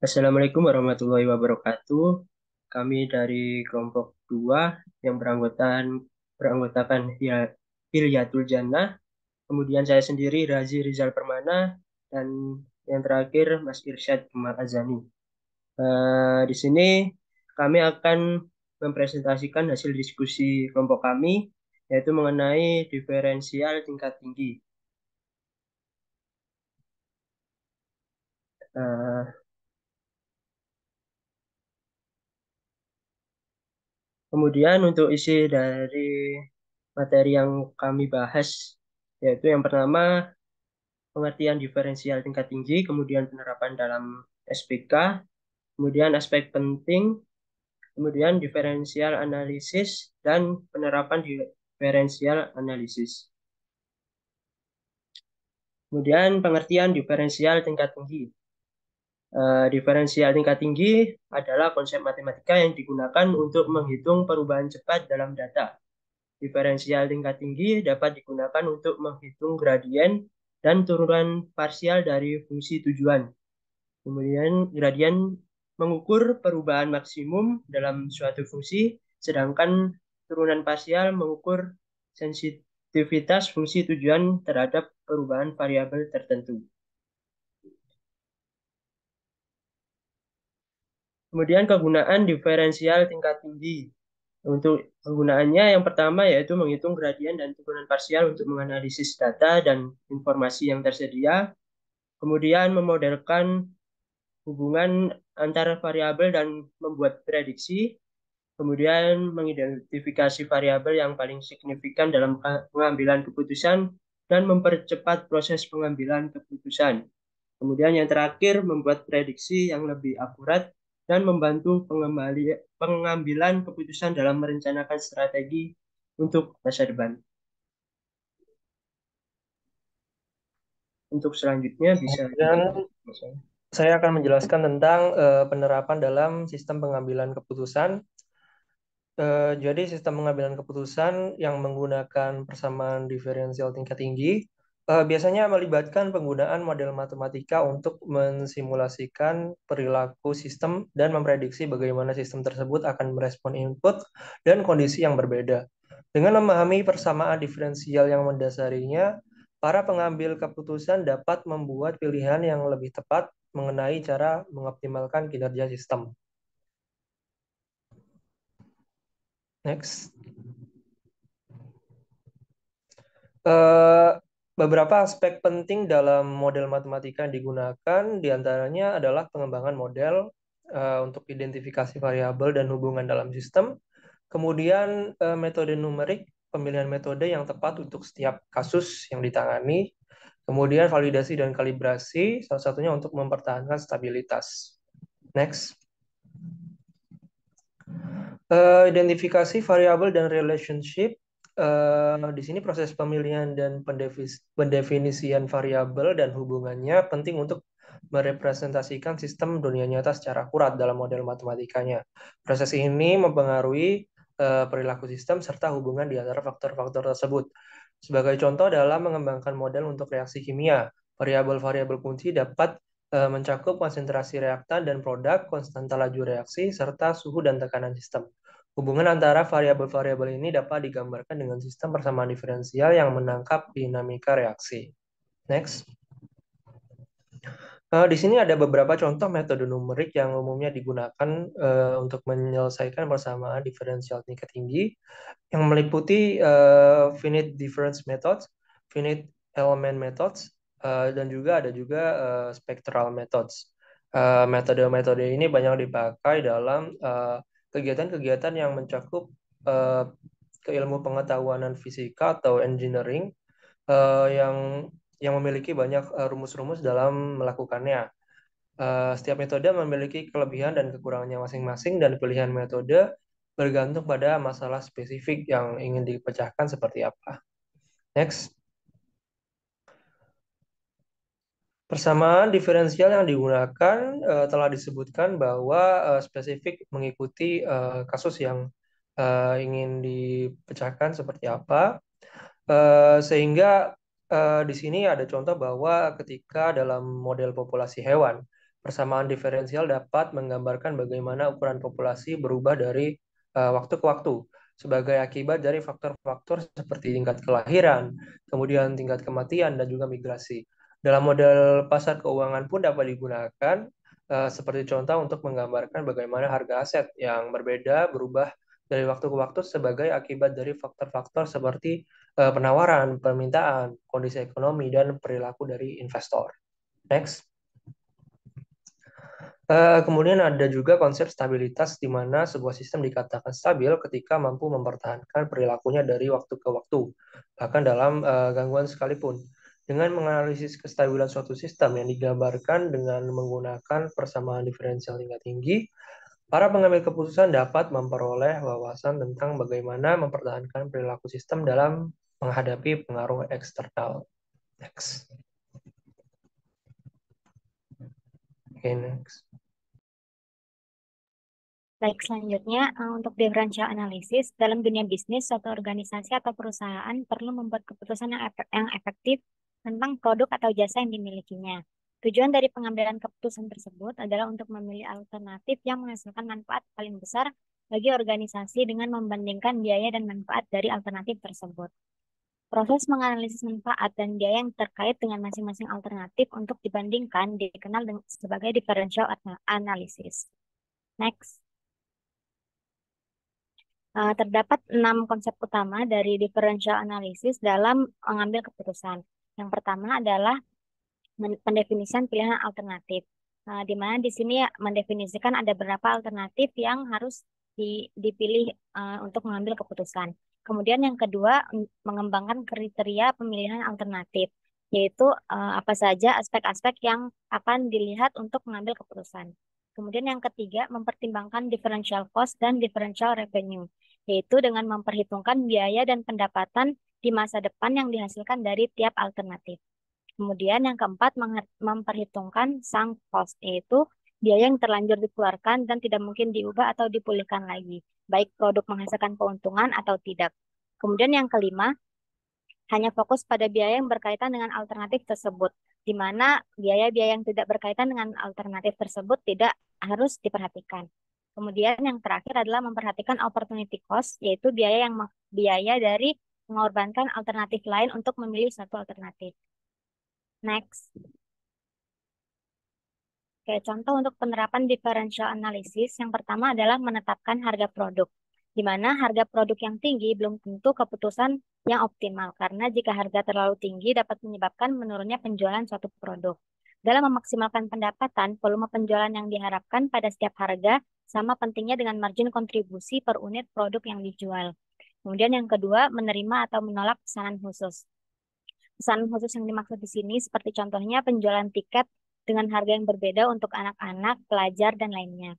Assalamualaikum warahmatullahi wabarakatuh. Kami dari kelompok 2 yang beranggotakan Hilyatul Jannah. Kemudian saya sendiri Razi Rizal Permana dan yang terakhir Mas Irsyad Kemal Azani. Di sini kami akan mempresentasikan hasil diskusi kelompok kami yaitu mengenai diferensial tingkat tinggi. Eh, Kemudian untuk isi dari materi yang kami bahas, yaitu yang pertama pengertian diferensial tingkat tinggi, kemudian penerapan dalam SPK, kemudian aspek penting, kemudian diferensial analisis, dan penerapan diferensial analisis. Kemudian pengertian diferensial tingkat tinggi. Diferensial tingkat tinggi adalah konsep matematika yang digunakan untuk menghitung perubahan cepat dalam data. Diferensial tingkat tinggi dapat digunakan untuk menghitung gradien dan turunan parsial dari fungsi tujuan. Kemudian gradien mengukur perubahan maksimum dalam suatu fungsi, sedangkan turunan parsial mengukur sensitivitas fungsi tujuan terhadap perubahan variabel tertentu. Kemudian kegunaan diferensial tingkat tinggi. Untuk penggunaannya yang pertama yaitu menghitung gradien dan turunan parsial untuk menganalisis data dan informasi yang tersedia, kemudian memodelkan hubungan antar variabel dan membuat prediksi, kemudian mengidentifikasi variabel yang paling signifikan dalam pengambilan keputusan dan mempercepat proses pengambilan keputusan. Kemudian yang terakhir membuat prediksi yang lebih akurat dan membantu pengambilan keputusan dalam merencanakan strategi untuk masa depan. Untuk selanjutnya bisa Dan saya akan menjelaskan tentang penerapan dalam sistem pengambilan keputusan. Jadi sistem pengambilan keputusan yang menggunakan persamaan diferensial tingkat tinggi biasanya melibatkan penggunaan model matematika untuk mensimulasikan perilaku sistem dan memprediksi bagaimana sistem tersebut akan merespon input dan kondisi yang berbeda. Dengan memahami persamaan diferensial yang mendasarinya, para pengambil keputusan dapat membuat pilihan yang lebih tepat mengenai cara mengoptimalkan kinerja sistem. Next. Eh, Beberapa aspek penting dalam model matematika yang digunakan, diantaranya adalah pengembangan model untuk identifikasi variabel dan hubungan dalam sistem, kemudian metode numerik, pemilihan metode yang tepat untuk setiap kasus yang ditangani, kemudian validasi dan kalibrasi, salah satunya untuk mempertahankan stabilitas. Next. Identifikasi variabel dan relationship. Di sini proses pemilihan dan pendefinisian variabel dan hubungannya penting untuk merepresentasikan sistem dunia nyata secara akurat dalam model matematikanya. Proses ini mempengaruhi perilaku sistem serta hubungan di antara faktor-faktor tersebut. Sebagai contoh dalam mengembangkan model untuk reaksi kimia, variabel-variabel kunci dapat mencakup konsentrasi reaktan dan produk, konstanta laju reaksi, serta suhu dan tekanan sistem. Hubungan antara variabel-variabel ini dapat digambarkan dengan sistem persamaan diferensial yang menangkap dinamika reaksi. Next. Di sini ada beberapa contoh metode numerik yang umumnya digunakan untuk menyelesaikan persamaan diferensial tingkat tinggi yang meliputi finite difference methods, finite element methods, dan juga ada juga spectral methods. Metode-metode ini banyak dipakai dalam kegiatan-kegiatan yang mencakup uh, keilmu pengetahuan fisika atau engineering yang memiliki banyak rumus-rumus dalam melakukannya. Setiap metode memiliki kelebihan dan kekurangannya masing-masing dan pilihan metode bergantung pada masalah spesifik yang ingin dipecahkan seperti apa. Next. Persamaan diferensial yang digunakan telah disebutkan bahwa spesifik mengikuti kasus yang ingin dipecahkan seperti apa. Sehingga di sini ada contoh bahwa ketika dalam model populasi hewan, Persamaan diferensial dapat menggambarkan bagaimana ukuran populasi berubah dari waktu ke waktu sebagai akibat dari faktor-faktor seperti tingkat kelahiran, kemudian tingkat kematian, dan juga migrasi. Dalam model pasar keuangan pun dapat digunakan seperti contoh untuk menggambarkan bagaimana harga aset yang berbeda berubah dari waktu ke waktu sebagai akibat dari faktor-faktor seperti penawaran, permintaan, kondisi ekonomi, dan perilaku dari investor. Next. Kemudian ada juga konsep stabilitas di mana sebuah sistem dikatakan stabil ketika mampu mempertahankan perilakunya dari waktu ke waktu, bahkan dalam gangguan sekalipun. Dengan menganalisis kestabilan suatu sistem yang digambarkan dengan menggunakan persamaan diferensial tingkat tinggi, para pengambil keputusan dapat memperoleh wawasan tentang bagaimana mempertahankan perilaku sistem dalam menghadapi pengaruh eksternal. Next. Okay, next. Baik, selanjutnya untuk differential analysis dalam dunia bisnis, suatu organisasi atau perusahaan perlu membuat keputusan yang efektif tentang produk atau jasa yang dimilikinya. Tujuan dari pengambilan keputusan tersebut adalah untuk memilih alternatif yang menghasilkan manfaat paling besar bagi organisasi dengan membandingkan biaya dan manfaat dari alternatif tersebut. Proses menganalisis manfaat dan biaya yang terkait dengan masing-masing alternatif untuk dibandingkan dikenal sebagai differential analysis. Next. Terdapat 6 konsep utama dari differential analysis dalam mengambil keputusan. Yang pertama adalah pendefinisian pilihan alternatif, di mana di sini mendefinisikan ada beberapa alternatif yang harus dipilih untuk mengambil keputusan. Kemudian yang kedua, mengembangkan kriteria pemilihan alternatif, yaitu apa saja aspek-aspek yang akan dilihat untuk mengambil keputusan. Kemudian yang ketiga, mempertimbangkan differential cost dan differential revenue, yaitu dengan memperhitungkan biaya dan pendapatan di masa depan yang dihasilkan dari tiap alternatif. Kemudian yang keempat, memperhitungkan sunk cost, yaitu biaya yang terlanjur dikeluarkan dan tidak mungkin diubah atau dipulihkan lagi, baik produk menghasilkan keuntungan atau tidak. Kemudian yang kelima, hanya fokus pada biaya yang berkaitan dengan alternatif tersebut, di mana biaya-biaya yang tidak berkaitan dengan alternatif tersebut tidak harus diperhatikan. Kemudian yang terakhir adalah memperhatikan opportunity cost, yaitu biaya dari mengorbankan alternatif lain untuk memilih satu alternatif. Next. Oke, contoh untuk penerapan differential analysis yang pertama adalah menetapkan harga produk, di mana harga produk yang tinggi belum tentu keputusan yang optimal, karena jika harga terlalu tinggi dapat menyebabkan menurunnya penjualan suatu produk. Dalam memaksimalkan pendapatan, volume penjualan yang diharapkan pada setiap harga sama pentingnya dengan margin kontribusi per unit produk yang dijual. Kemudian yang kedua, menerima atau menolak pesanan khusus. Pesanan khusus yang dimaksud di sini seperti contohnya penjualan tiket dengan harga yang berbeda untuk anak-anak, pelajar, dan lainnya.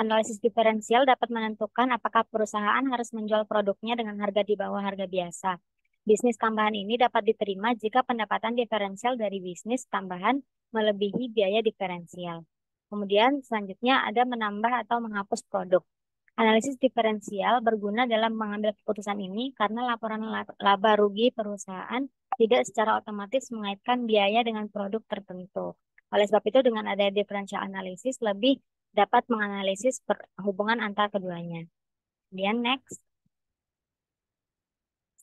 Analisis diferensial dapat menentukan apakah perusahaan harus menjual produknya dengan harga di bawah harga biasa. Bisnis tambahan ini dapat diterima jika pendapatan diferensial dari bisnis tambahan melebihi biaya diferensial. Kemudian selanjutnya ada menambah atau menghapus produk. Analisis diferensial berguna dalam mengambil keputusan ini karena laporan laba rugi perusahaan tidak secara otomatis mengaitkan biaya dengan produk tertentu. Oleh sebab itu, dengan adanya differential analysis lebih dapat menganalisis hubungan antar keduanya. Kemudian next.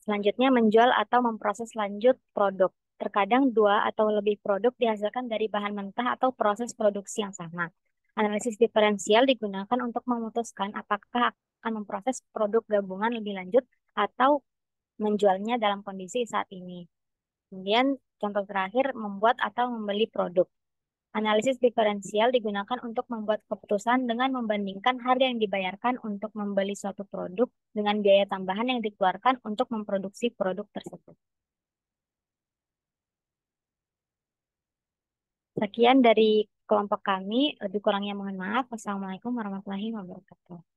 Selanjutnya, menjual atau memproses lanjut produk. Terkadang dua atau lebih produk dihasilkan dari bahan mentah atau proses produksi yang sama. Analisis diferensial digunakan untuk memutuskan apakah akan memproses produk gabungan lebih lanjut atau menjualnya dalam kondisi saat ini. Kemudian contoh terakhir, membuat atau membeli produk. Analisis diferensial digunakan untuk membuat keputusan dengan membandingkan harga yang dibayarkan untuk membeli suatu produk dengan biaya tambahan yang dikeluarkan untuk memproduksi produk tersebut. Sekian dari kelompok kami, lebih kurangnya mohon maaf. Wassalamualaikum warahmatullahi wabarakatuh.